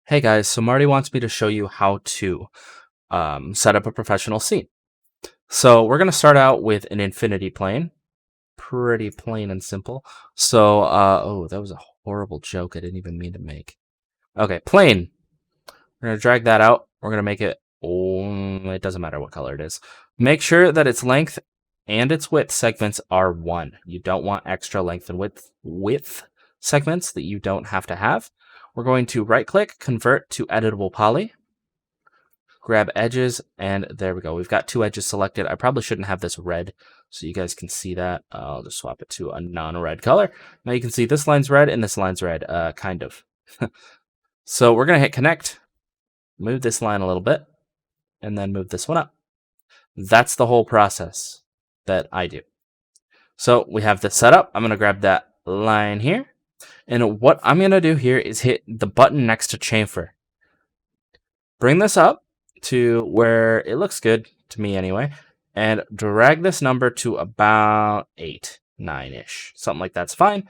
Hey guys, so Marty wants me to show you how to set up a professional scene. So we're going to start out with an infinity plane. Pretty plain and simple. So, oh, that was a horrible joke I didn't even mean to make. Okay, plane. We're going to drag that out. We're going to make it, it doesn't matter what color it is. Make sure that its length and its width segments are 1. You don't want extra length and width segments that you don't have to have. We're going to right click, convert to editable poly, grab edges, and there we go. We've got 2 edges selected. I probably shouldn't have this red so you guys can see that. I'll just swap it to a non-red color. Now you can see this line's red and this line's red, kind of. So we're going to hit connect, move this line a little bit, and then move this one up. That's the whole process that I do. So we have this set up. I'm going to grab that line here. And what I'm going to do here is hit the button next to chamfer. Bring this up to where it looks good, to me anyway, and drag this number to about 8, 9-ish. Something like that's fine.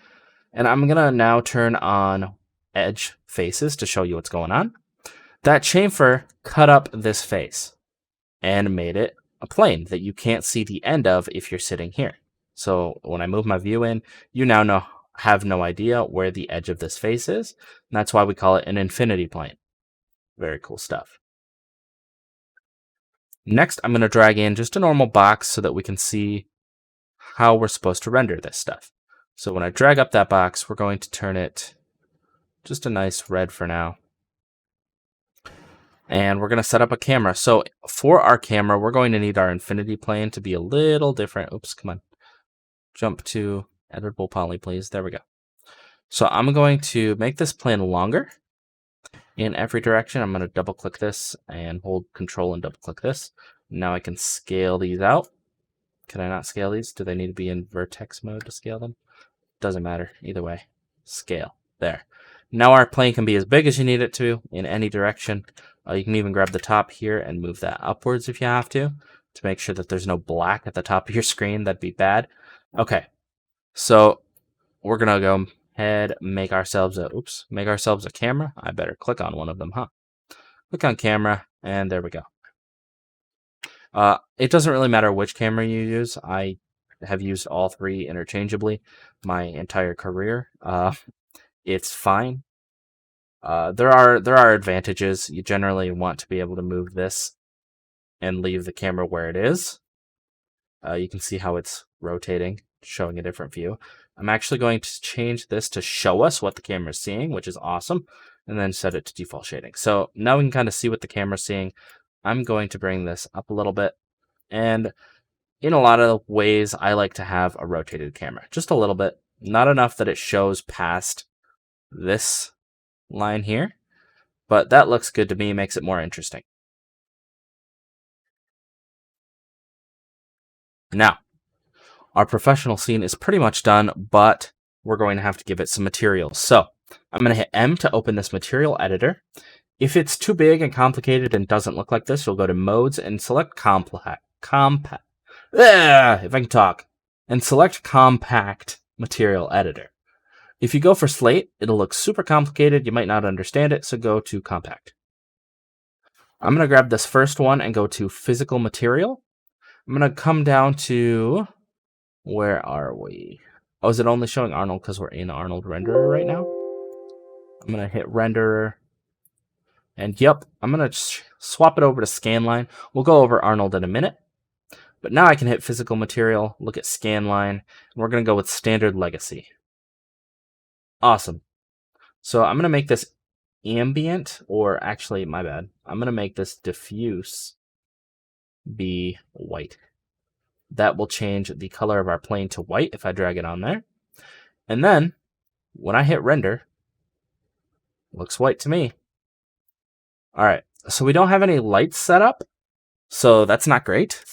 And I'm going to now turn on edge faces to show you what's going on. That chamfer cut up this face and made it a plane that you can't see the end of if you're sitting here. So when I move my view in, you now have no idea where the edge of this face is. And that's why we call it an infinity plane. Very cool stuff. Next, I'm going to drag in just a normal box so that we can see how we're supposed to render this stuff. So when I drag up that box, we're going to turn it just a nice red for now. And we're going to set up a camera. So for our camera, we're going to need our infinity plane to be a little different. Oops, come on. Jump to editable poly, please. There we go. So I'm going to make this plane longer in every direction. I'm going to double click this and hold control and double click this. Now I can scale these out. Can I not scale these? Do they need to be in vertex mode to scale them? Doesn't matter. Either way. Scale. There. Now our plane can be as big as you need it to in any direction. You can even grab the top here and move that upwards if you have to make sure that there's no black at the top of your screen. That'd be bad. Okay. So we're going to go ahead, make ourselves a camera. I better click on one of them, huh? Click on camera, and there we go. It doesn't really matter which camera you use. I have used all 3 interchangeably my entire career. It's fine. There are advantages. You generally want to be able to move this and leave the camera where it is. You can see how it's rotating, showing a different view. I'm actually going to change this to show us what the camera is seeing, which is awesome, and then set it to default shading. So now we can kind of see what the camera's seeing. I'm going to bring this up a little bit, and in a lot of ways, I like to have a rotated camera. Just a little bit, not enough that it shows past this line here, but that looks good to me, makes it more interesting. Now, our professional scene is pretty much done, but we're going to have to give it some materials. So I'm going to hit M to open this material editor. If it's too big and complicated and doesn't look like this, you'll go to modes and select compact. If I can talk. And select compact material editor. If you go for slate, it'll look super complicated. You might not understand it, so go to compact. I'm going to grab this first one and go to physical material. I'm going to come down to, where are we? Oh, is it only showing Arnold because we're in Arnold renderer right now? I'm going to hit renderer. And yep, I'm going to swap it over to scanline. We'll go over Arnold in a minute. But now I can hit physical material, look at scanline, and we're going to go with standard legacy. Awesome. So I'm going to make this ambient, or actually, my bad. I'm going to make this diffuse be white. That will change the color of our plane to white if I drag it on there. And then, when I hit render, looks white to me. Alright, so we don't have any lights set up, so that's not great.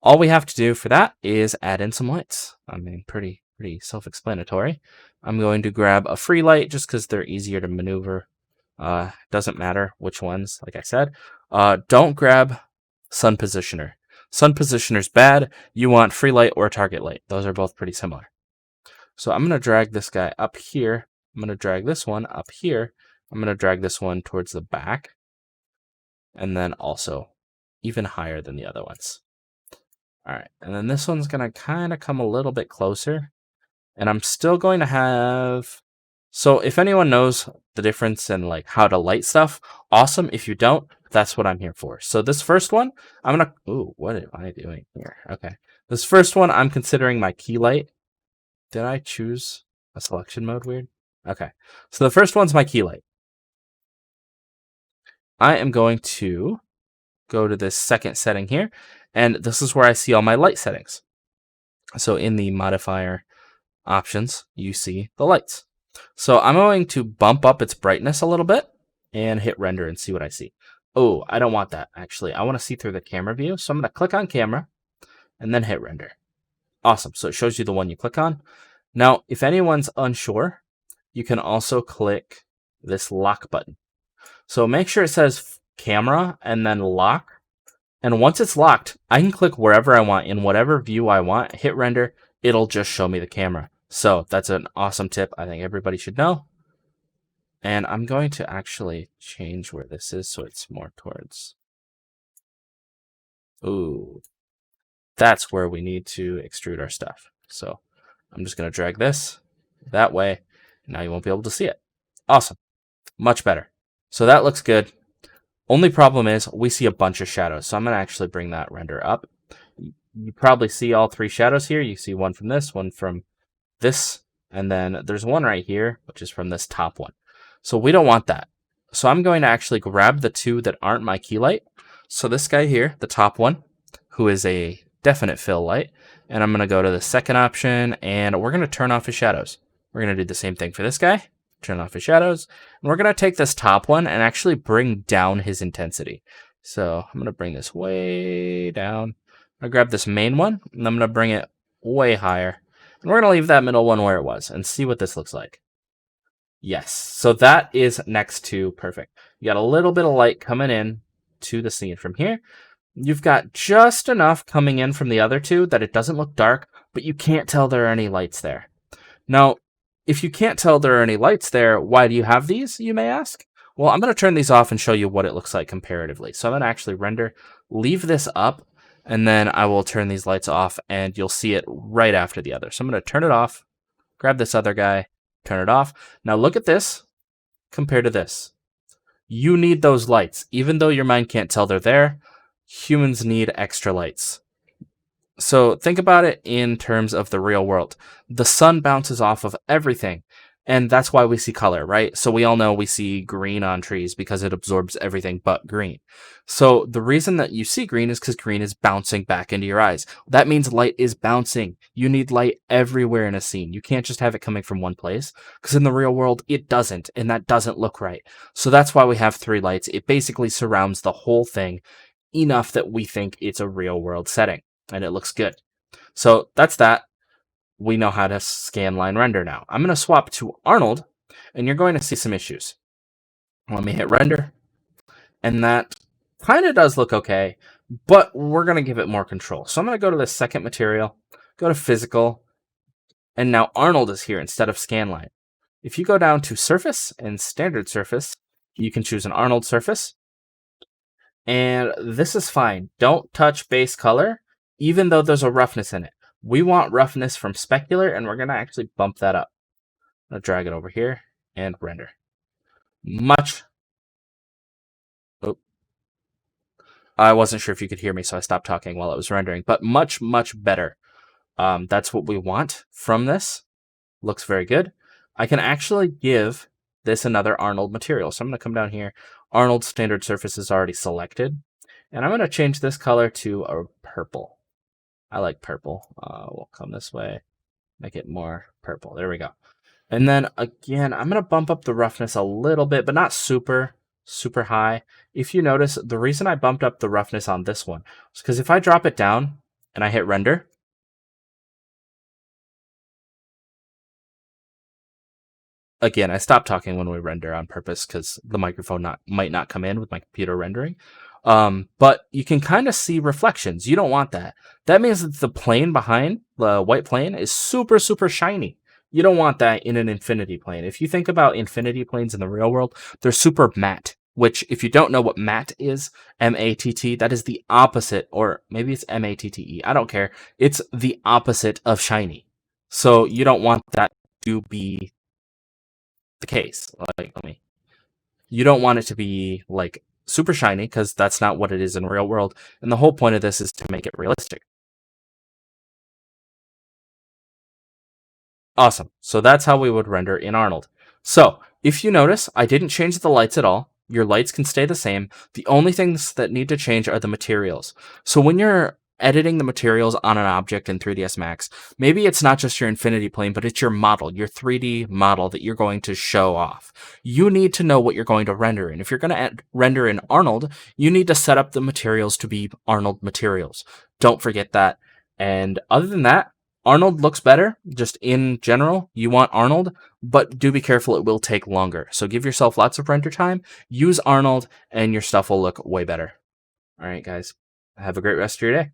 All we have to do for that is add in some lights. I mean, pretty self-explanatory. I'm going to grab a free light just because they're easier to maneuver. Doesn't matter which ones, like I said. Don't grab sun positioner. Sun positioner's bad. You want free light or target light. Those are both pretty similar. So I'm going to drag this guy up here. I'm going to drag this one up here. I'm going to drag this one towards the back, and then also even higher than the other ones. All right, and then this one's going to kind of come a little bit closer, and I'm still going to have... So if anyone knows the difference in like how to light stuff, awesome. If you don't, that's what I'm here for. So this first one, I'm going to... Ooh, what am I doing here? Okay. This first one, I'm considering my key light. Did I choose a selection mode? Weird. Okay. So the first one's my key light. I am going to go to this second setting here, and this is where I see all my light settings. So in the modifier options, you see the lights. So I'm going to bump up its brightness a little bit and hit render and see what I see. Oh, I don't want that, actually. I want to see through the camera view. So I'm going to click on camera and then hit render. Awesome. So it shows you the one you click on. Now, if anyone's unsure, you can also click this lock button. So make sure it says camera and then lock. And once it's locked, I can click wherever I want in whatever view I want, hit render, it'll just show me the camera. So that's an awesome tip I think everybody should know. And I'm going to actually change where this is so it's more towards... Ooh, that's where we need to extrude our stuff. So I'm just going to drag this that way. Now you won't be able to see it. Awesome. Much better. So that looks good. Only problem is we see a bunch of shadows. So I'm going to actually bring that render up. You probably see all three shadows here. You see one from this, one from this, and then there's one right here, which is from this top one. So we don't want that. So I'm going to actually grab the two that aren't my key light. So this guy here, the top one, who is a definite fill light, and I'm going to go to the second option, and we're going to turn off his shadows. We're going to do the same thing for this guy. Turn off his shadows. And we're going to take this top one and actually bring down his intensity. So I'm going to bring this way down. I'm going to grab this main one, and I'm going to bring it way higher. And we're going to leave that middle one where it was and see what this looks like. Yes, so that is next to perfect. You got a little bit of light coming in to the scene from here. You've got just enough coming in from the other two that it doesn't look dark, but you can't tell there are any lights there. Now, if you can't tell there are any lights there, why do you have these, you may ask? Well, I'm going to turn these off and show you what it looks like comparatively. So I'm going to actually render, leave this up, and then I will turn these lights off, and you'll see it right after the other. So I'm going to turn it off, grab this other guy, turn it off. Now look at this compared to this. You need those lights. Even though your mind can't tell they're there, humans need extra lights. So think about it in terms of the real world. The sun bounces off of everything, and that's why we see color, right? So we all know we see green on trees because it absorbs everything but green. So the reason that you see green is because green is bouncing back into your eyes. That means light is bouncing. You need light everywhere in a scene. You can't just have it coming from one place, because in the real world, it doesn't, and that doesn't look right. So that's why we have three lights. It basically surrounds the whole thing enough that we think it's a real world setting. And it looks good. So that's that. We know how to scanline render now. I'm going to swap to Arnold, and you're going to see some issues. Let me hit render. And that kind of does look okay, but we're going to give it more control. So I'm going to go to the second material, go to physical, and now Arnold is here instead of scanline. If you go down to surface and standard surface, you can choose an Arnold surface. And this is fine. Don't touch base color, even though there's a roughness in it. We want roughness from specular, and we're going to actually bump that up. I'm going to drag it over here and render. I wasn't sure if you could hear me, so I stopped talking while it was rendering, but much, much better. That's what we want from this. Looks very good. I can actually give this another Arnold material. So I'm going to come down here. Arnold standard surface is already selected. And I'm going to change this color to a purple. I like purple. We'll come this way, make it more purple. There we go. And then again, I'm going to bump up the roughness a little bit, but not super high. If you notice, the reason I bumped up the roughness on this one is because if I drop it down and I hit render, again, I stopped talking when we render on purpose because the microphone might not come in with my computer rendering. But you can kind of see reflections. You don't want that. That means that the plane behind, the white plane, is super shiny. You don't want that in an infinity plane. If you think about infinity planes in the real world, they're super matte, which if you don't know what matte is, M-A-T-T, that is the opposite, or maybe it's M-A-T-T-E, I don't care. It's the opposite of shiny. So you don't want that to be the case. Like, you don't want it to be like super shiny because that's not what it is in real world. And the whole point of this is to make it realistic. Awesome. So that's how we would render in Arnold. So if you notice, I didn't change the lights at all. Your lights can stay the same. The only things that need to change are the materials. So when you're editing the materials on an object in 3ds Max, maybe it's not just your infinity plane, but it's your model, your 3D model that you're going to show off. You need to know what you're going to render in. If you're going to render in Arnold, you need to set up the materials to be Arnold materials. Don't forget that. And other than that, Arnold looks better, just in general. You want Arnold, but do be careful, it will take longer. So give yourself lots of render time, use Arnold, and your stuff will look way better. All right, guys, have a great rest of your day.